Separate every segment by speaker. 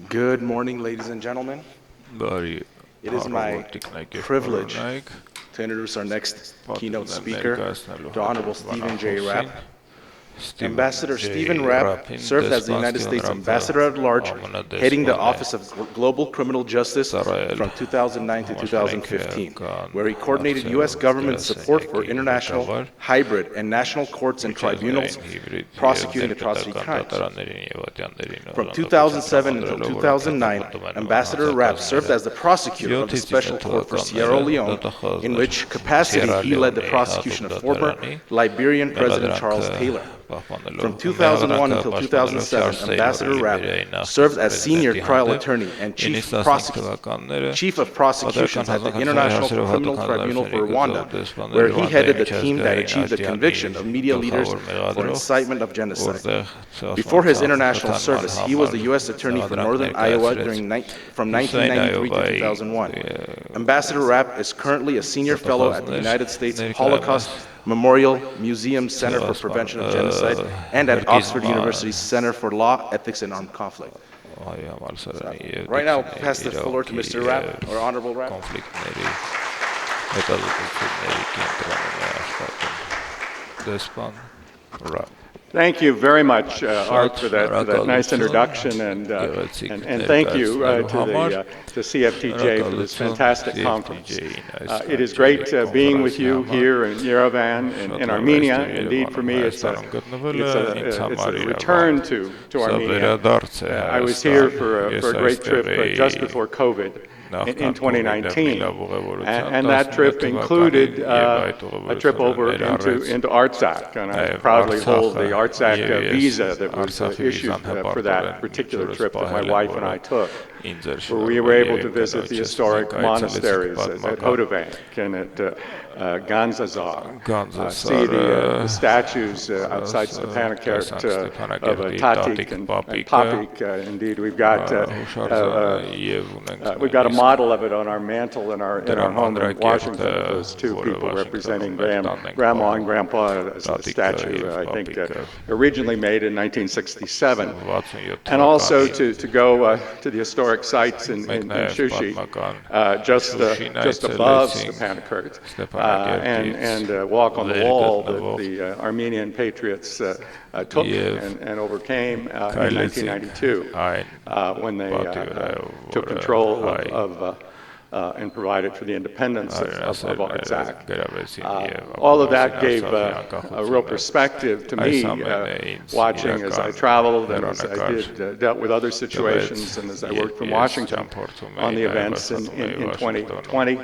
Speaker 1: Good morning, ladies and gentlemen. It is my privilege to introduce our next keynote speaker, the Honorable Stephen J. Rapp. Ambassador Stephen Rapp served as the United States Ambassador at Large, heading the Office of Global Criminal Justice from 2009 to 2015, where he coordinated U.S. government support for international, hybrid, and national courts and tribunals prosecuting atrocity crimes. From 2007 until 2009, Ambassador Rapp served as the prosecutor of the Special Court for Sierra Leone, in which capacity he led the prosecution of former Liberian President Charles Taylor. From 2001 until 2007, Ambassador Rapp served as senior trial attorney and chief of prosecutions at the International Criminal Tribunal for Rwanda, where he headed the team that achieved the conviction of media leaders for incitement of genocide. Before his international service, he was the U.S. Attorney for Northern Iowa from 1993 to 2001. Ambassador Rapp is currently a senior fellow at the United States Holocaust Memorial Museum Center for Prevention of Genocide and at Oxford University's Center for Law, Ethics, and Armed Conflict. Right now, I'll pass the floor to Mr. Rapp, or Honorable Rapp.
Speaker 2: Thank you very much, Art, for that nice introduction, and thank you to CFTJ for this fantastic conference. It is great being with you here in Yerevan in Armenia. Indeed, for me, it's a return to Armenia. I was here for a great trip just before COVID. In 2019, and that trip included a trip over into Artsakh, and I proudly hold the Artsakh visa that was issued for that particular trip that my wife and I took, where we were able to visit the historic monasteries at Hodavank and at Ganzazar, see the statues outside Stepanakert of Tatik and Papik. Indeed, we've got a model of it on our mantle in our home in Washington. Those two people representing Grandma and Grandpa as a statue, I think, originally made in 1967, and also to go to the historic sites in Shushi, just above Stepanakert. And walk on the wall that the Armenian patriots took and overcame in 1992 when they took control of and provided for the independence of Artsakh. All of that gave a real perspective to me, watching as I traveled and as I dealt with other situations and as I worked from Washington on the events in 2020.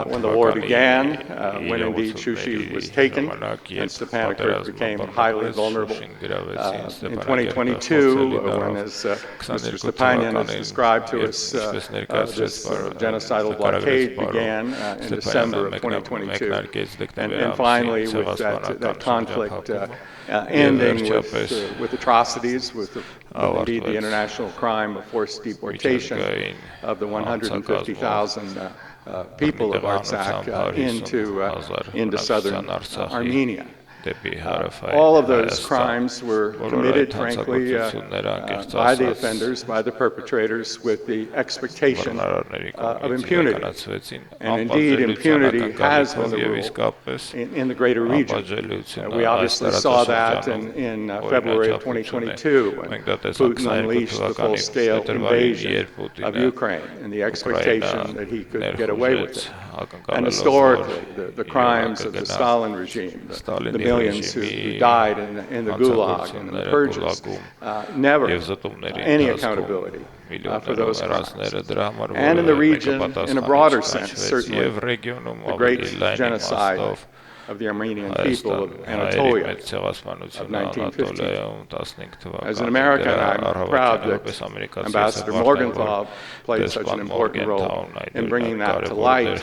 Speaker 2: When the war began, when indeed Shushi was taken and Stepanakert became highly vulnerable. In 2022, when, as Mr. Topchyan has described to us, this genocidal blockade began in December of 2022. And finally, with that conflict ending with atrocities, with indeed the international crime of forced deportation of the 150,000 people of Artsakh into southern Armenia. All of those crimes were committed, frankly, by the offenders, by the perpetrators, with the expectation of impunity. And indeed, impunity has been the rule in the greater region. We obviously saw that in February of 2022, when Putin unleashed the full-scale invasion of Ukraine and the expectation that he could get away with it. And historically, the crimes of the Stalin regime, the millions who died in the Gulag and in the purges, never any accountability for those crimes. And in the region, in a broader sense, certainly, the great genocide of the Armenian people of Anatolia of 1915. As an American, I'm proud that Ambassador Morgenthau played such an important role in bringing that to light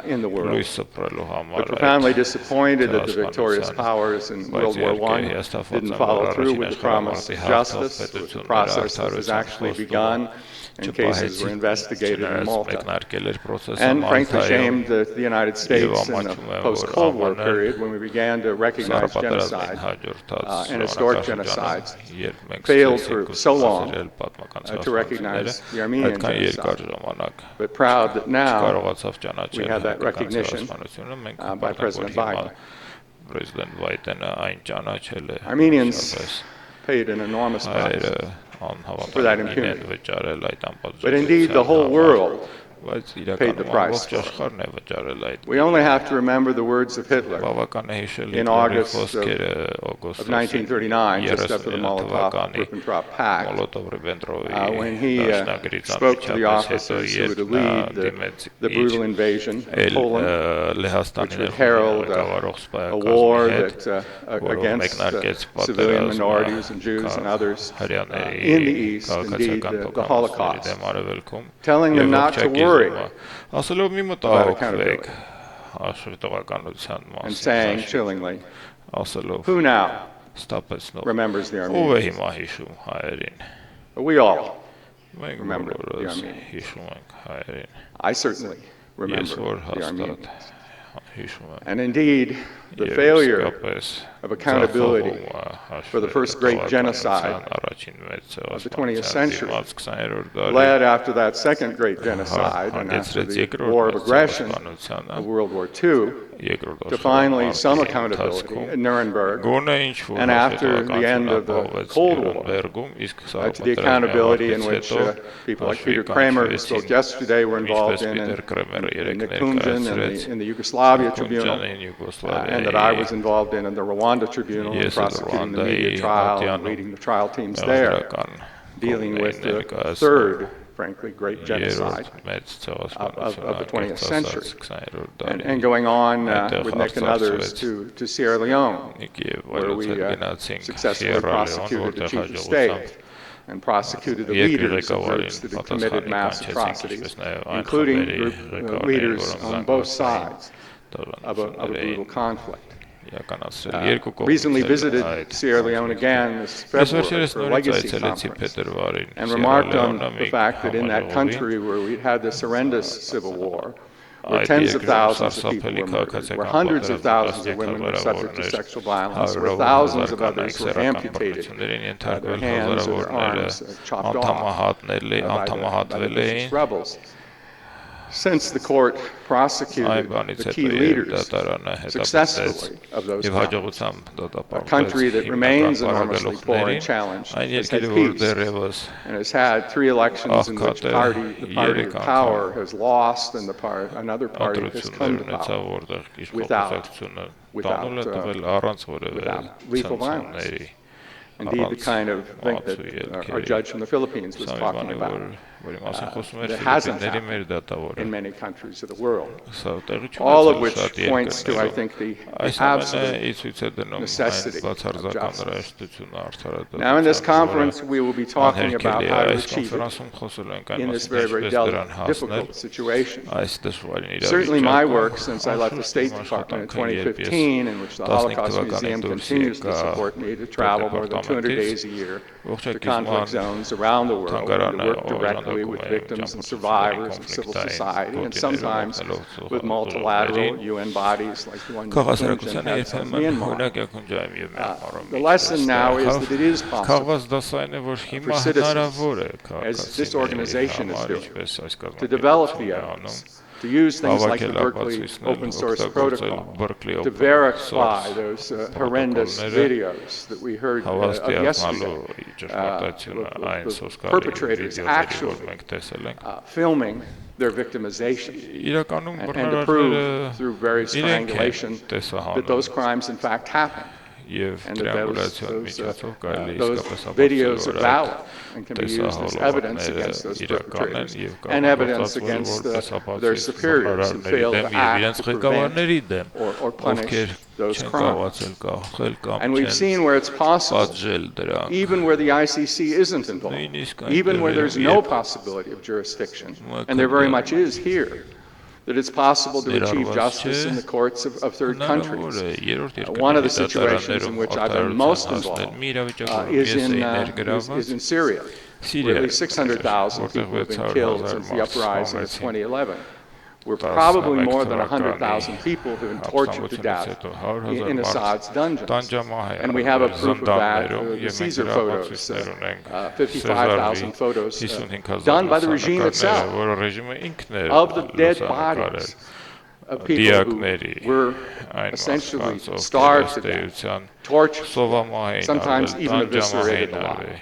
Speaker 2: in the world. But profoundly disappointed that the victorious powers in World War I didn't follow through with the promise of justice, with the process that was actually begun, and cases were investigated in Malta. And frankly shamed the United States in a post-Cold War War period, when we began to recognize genocide and historic genocides, failed for so long to recognize the Armenian genocide. But proud that now we have that recognition by President Biden. Armenians paid an enormous price for that impunity. But indeed, the whole world paid the price for it. We only have to remember the words of Hitler in August of 1939, just after the Molotov-Ribbentrop Pact, when he spoke to the officers who would lead the brutal invasion of Poland, which would herald a war that, against civilian minorities and Jews and others in the East, indeed the Holocaust, telling them not to worry about accountability, and saying chillingly, who now remembers the Armenians? We all remember the Armenians. I certainly remember the Armenians. And indeed, the failure of accountability for the first great genocide of the 20th century led, after that second great genocide and after the war of aggression of World War II, to finally some accountability at Nuremberg, and after the end of the Cold War, to the accountability in which people like Peter Kramer, who spoke yesterday, were involved in Nikunjan and in the Yugoslavia Tribunal, and that I was involved in the Rwanda Tribunal, prosecuting the media trial and leading the trial teams there, dealing with the third, frankly, great genocide of the 20th century, and going on with Nick and others to Sierra Leone, where we successfully prosecuted the chief of state and prosecuted the leaders of groups that had committed mass atrocities, including leaders on both sides of a brutal conflict. Recently visited Sierra Leone again this February for a legacy conference, and remarked on the fact that in that country where we'd had this horrendous civil war, where tens of thousands of people were murdered, where hundreds of thousands of women were subject to sexual violence, where thousands of others were amputated, their hands or their arms chopped off by the vicious rebels. Since the court prosecuted the key leaders successfully of those crimes, a country that remains enormously poor and challenged has had peace and has had 3 elections in which the party of power has lost and another party has come to power without lethal violence. Indeed, the kind of thing that our judge from the Philippines was talking about. That hasn't happened in many countries of the world. All of which points to, I think, the absolute necessity of justice. Now, in this conference, we will be talking about how to achieve it in this very, very difficult situation. Certainly my work since I left the State Department in 2015, in which the Holocaust Museum continues to support me to travel more than 200 days a year to conflict zones around the world and to work directly with victims and survivors of civil society, and sometimes with multilateral UN bodies like the one you mentioned has Myanmar. The lesson now is that it is possible for citizens, as this organization is doing, to develop the evidence, to use things like the Berkeley open source protocol to verify those horrendous videos that we heard of yesterday, the perpetrators actually filming their victimization, and to prove through various triangulation that those crimes in fact happened, and that those videos are valid and can be used as evidence against those perpetrators and evidence against their superiors who failed to act to prevent or punish those crimes. And we've seen where it's possible, even where the ICC isn't involved, even where there's no possibility of jurisdiction, and there very much is here, that it's possible to achieve justice in the courts of third countries. One of the situations in which I've been most involved is in Syria, where at least 600,000 people have been killed since the uprising of 2011, were probably more than 100,000 people who have been tortured to death in Assad's dungeons. And we have a proof of that, the Caesar photos, 55,000 photos done by the regime itself of the dead bodies of people who were essentially starved to death, tortured, sometimes even eviscerated alive.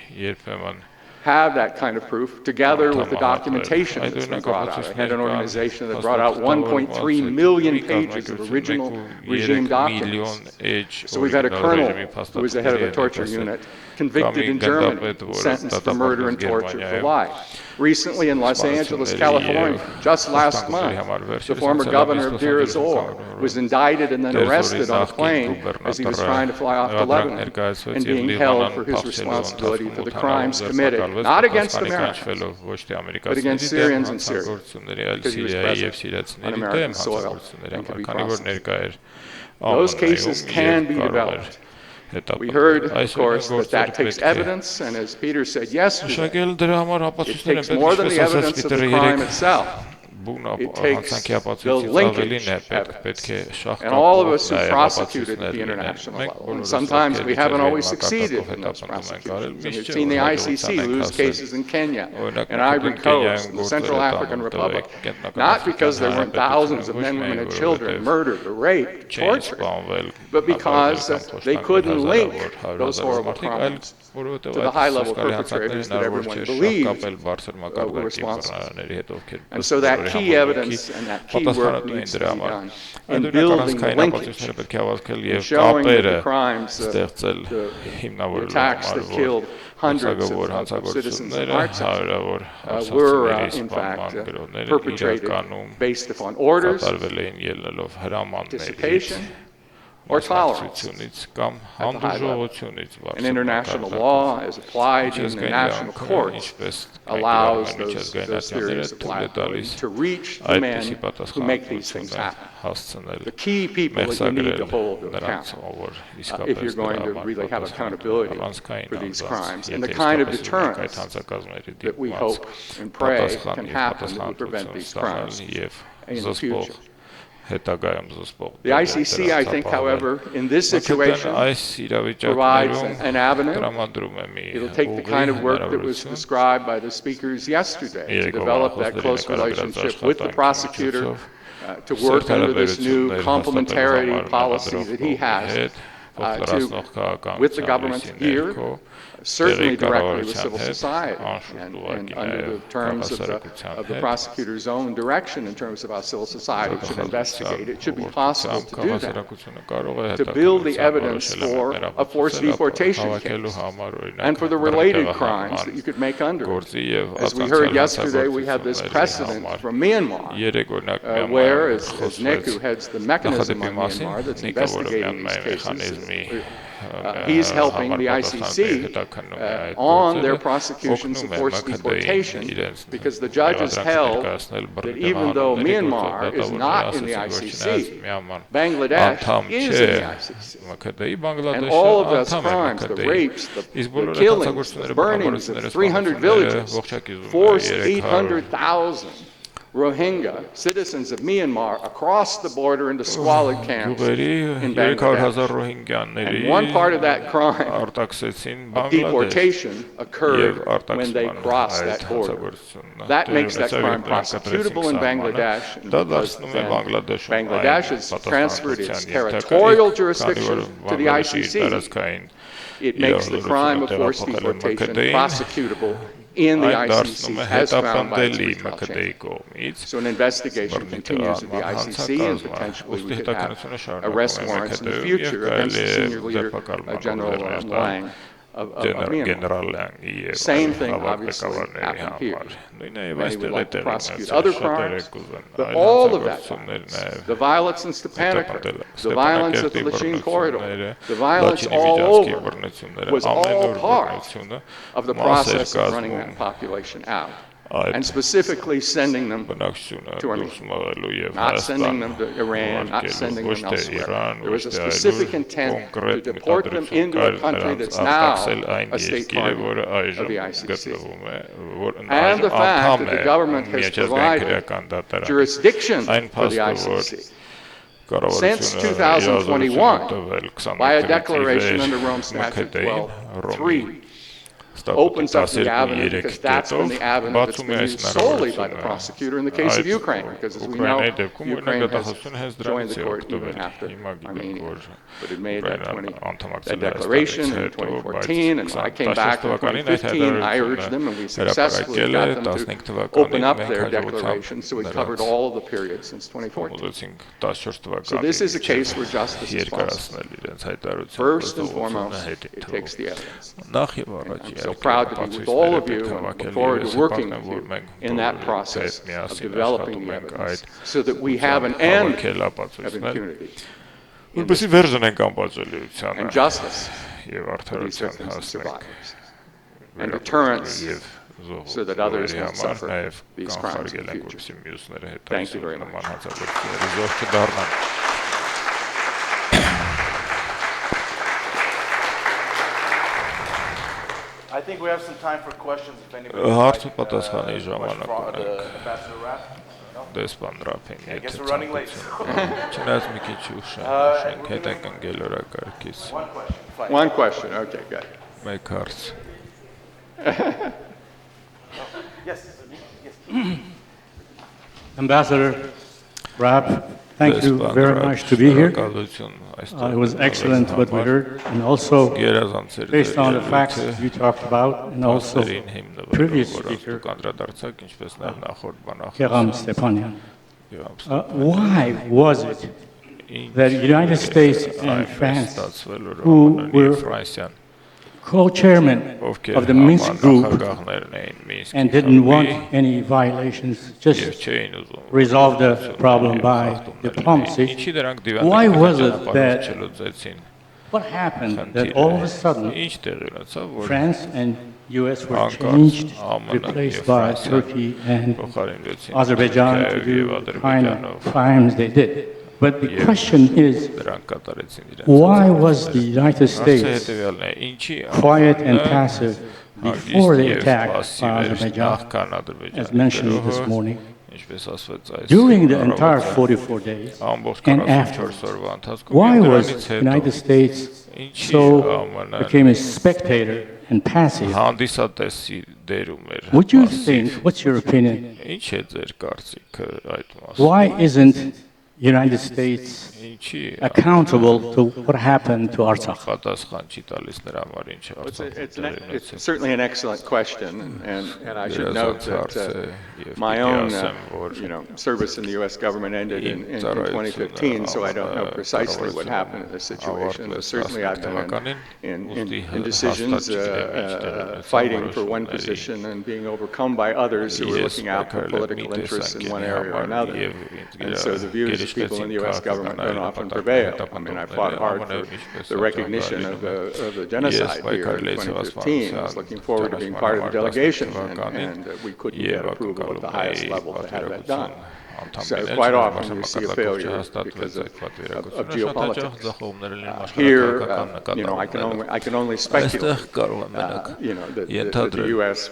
Speaker 2: Have that kind of proof together with the documentation that's been brought out. I had an organization that brought out 1.3 million pages of original regime documents. So we've had a colonel who was the head of a torture unit convicted in Germany, sentenced for murder and torture for life. Recently in Los Angeles, California, just last month, the former governor of Deir ez-Zor was indicted and then arrested on a plane as he was trying to fly off to Lebanon and being held for his responsibility for the crimes committed, not against Americans, but against Syrians in Syria, because he was present on American soil and can be prosecuted. Those cases can be developed. We heard, of course, that takes evidence, and as Peter said yesterday, it takes more than the evidence of the crime itself. It takes the linkage evidence. And all of us who prosecuted at the international level, and sometimes we haven't always succeeded in those prosecutions. And we've seen the ICC lose cases in Kenya, and Ivory Coast, and the Central African Republic, not because there weren't thousands of men, women, and children murdered or raped, tortured, but because they couldn't link those horrible crimes to the high-level perpetrators that everyone believed were responsible. And so that key evidence and that key work needs to be done in building the linkage, in showing that the crimes, the attacks that killed hundreds of citizens in Artsakh were, in fact, perpetrated based upon orders, dissipation, or tolerance at the high level. And international law, as applied in the national courts, allows those theories of liability to reach the men who make these things happen. The key people that you need to hold to account if you're going to really have accountability for these crimes, and the kind of deterrence that we hope and pray can happen that will prevent these crimes in the future. The ICC, I think, however, in this situation, provides an avenue. It'll take the kind of work that was described by the speakers yesterday to develop that close relationship with the prosecutor, to work under this new complementarity policy that he has with the government here, certainly directly with civil society, and under the terms of the prosecutor's own direction in terms of how civil society should investigate. It should be possible to do that, to build the evidence for a forced deportation case, and for the related crimes that you could make under it. As we heard yesterday, we have this precedent from Myanmar, where, as Nick, who heads the mechanism on Myanmar that's investigating these cases, he's helping the ICC on their prosecutions of forced deportation, because the judges held that even though Myanmar is not in the ICC, Bangladesh is in the ICC. And all of those crimes, the rapes, the killings, the burnings of 300 villages, forced 800,000 Rohingya, citizens of Myanmar, across the border into squalid camps in Bangladesh. And one part of that crime of deportation occurred when they crossed that border. That makes that crime prosecutable in Bangladesh, because then Bangladesh has transferred its territorial jurisdiction to the ICC. It makes the crime of forced deportation prosecutable in the ICC, as found by its pretrial chain. So an investigation continues at the ICC, and potentially we could have arrest warrants in the future against the senior leader, General Lang of Myanmar. Same thing, obviously, happened here. Many would like to prosecute other crimes, but all of that violence, the violence in Stepanakert, the violence at the Lachin corridor, the violence all over, was all part of the process of running that population out. and specifically sending them to Armenia, not sending them to Iran, not sending them elsewhere. There was a specific intent to deport them into a country that's now a state partner of the ICC. And the fact that the government has provided jurisdiction for the ICC since 2021 by a declaration under Rome Statute 12.3 opens up the avenue, because that's been the avenue that's been used solely by the prosecutor in the case of Ukraine, because as we know, Ukraine has joined the court even after Armenia. But it made that declaration in 2014, and when I came back in 2015, I urged them, and we successfully got them to open up their declaration, so we covered all of the period since 2014. So this is a case where justice is possible. First and foremost, it takes the evidence. I'm so proud to be with all of you and look forward to working with you in that process of developing the evidence so that we have an end of impunity and justice for these victims and survivors, and deterrence so that others won't suffer these crimes in the future. Thank you very much.
Speaker 1: I think we have some time for questions if anybody would like Ambassador Rapp. I guess we're running late.
Speaker 2: One question, okay, good.
Speaker 3: Make hearts.
Speaker 1: Yes.
Speaker 4: Ambassador Rapp, thank you very much to be here. It was excellent what we heard, and also based on the facts you talked about, and also previous speaker, Topchyan. Why was it that the United States and France, who were co-chairman of the Minsk group and didn't want any violations, just resolve the problem by diplomacy, why was it that, what happened that all of a sudden France and US were changed, replaced by Turkey and Azerbaijan to do the kind of crimes they did? But the question is, why was the United States quiet and passive before the attack by Azerbaijan, as mentioned this morning, during the entire 44 days and after? Why was the United States became a spectator and passive? Would you think, what's your opinion, why isn't United States accountable to what happened to Artsakh?
Speaker 2: It's certainly an excellent question, and I should note that my own service in the U.S. government ended in 2015, so I don't know precisely what happened in this situation. But certainly I've been in decisions, fighting for one position and being overcome by others who were looking out for political interests in one area or another. And so the views of people in the U.S. government don't often prevail. I mean, I fought hard for the recognition of the genocide here in 2015. I was looking forward to being part of the delegation, and we couldn't get approval at the highest level to have that done. So quite often you see a failure because of geopolitics. Here, I can only speculate. That the U.S.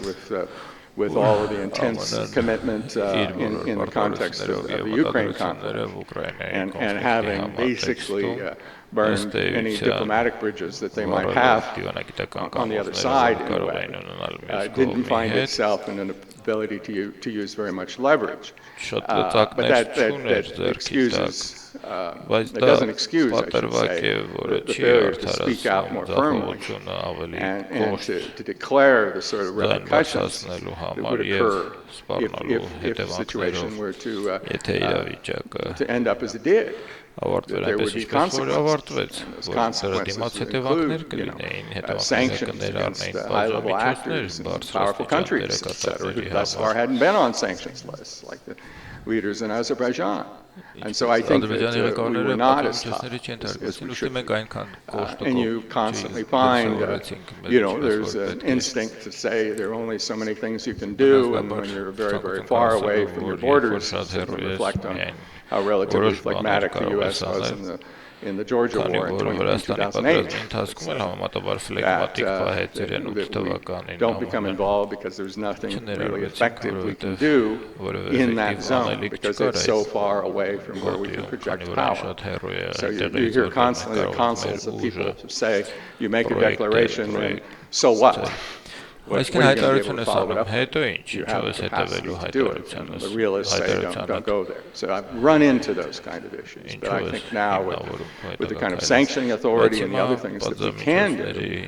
Speaker 2: with all of the intense commitment in the context of the Ukraine conflict, and having basically burned any diplomatic bridges that they might have on the other side in a way, didn't find itself in an ability to use very much leverage. But that excuses, that doesn't excuse, I should say, the failure to speak out more firmly and to declare the sort of repercussions that would occur if the situation were to end up as it did. There would be consequences, and those consequences would include sanctions against high-level actors in powerful countries, etc., who thus far hadn't been on sanctions lists, like leaders in Azerbaijan. And so I think that we were not as tough as we should be. And you constantly find, there's an instinct to say there are only so many things you can do, and when you're very, very far away from your borders, to reflect on how relatively phlegmatic the U.S. was in the Georgia War in 2008, that don't become involved because there's nothing really effective we can do in that zone because it's so far away from where we can project power. So you hear constantly the consuls of people say, you make a declaration and so what?
Speaker 3: Այսինքն հայտարարություն ես անում, հետո ինչ, ինչով ես հետևելու հայտարարությանը։
Speaker 2: The realists say don't go there. So I've run into those kind of issues. But I think now with the kind of sanctioning authority and the other things that we can do,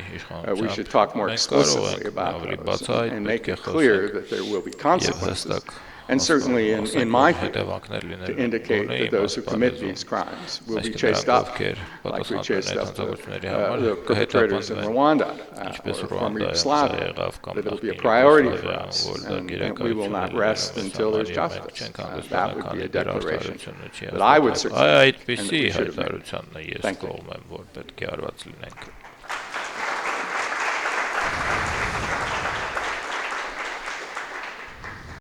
Speaker 2: we should talk more explicitly about those and make it clear that there will be consequences. And certainly in my view, to indicate that those who commit these crimes will be chased up, like we chased up the perpetrators in Rwanda or former Yugoslavia, that it will be a priority for us, and we will not rest until there's justice. That would be a declaration that I would support and that we should have made. Thank you.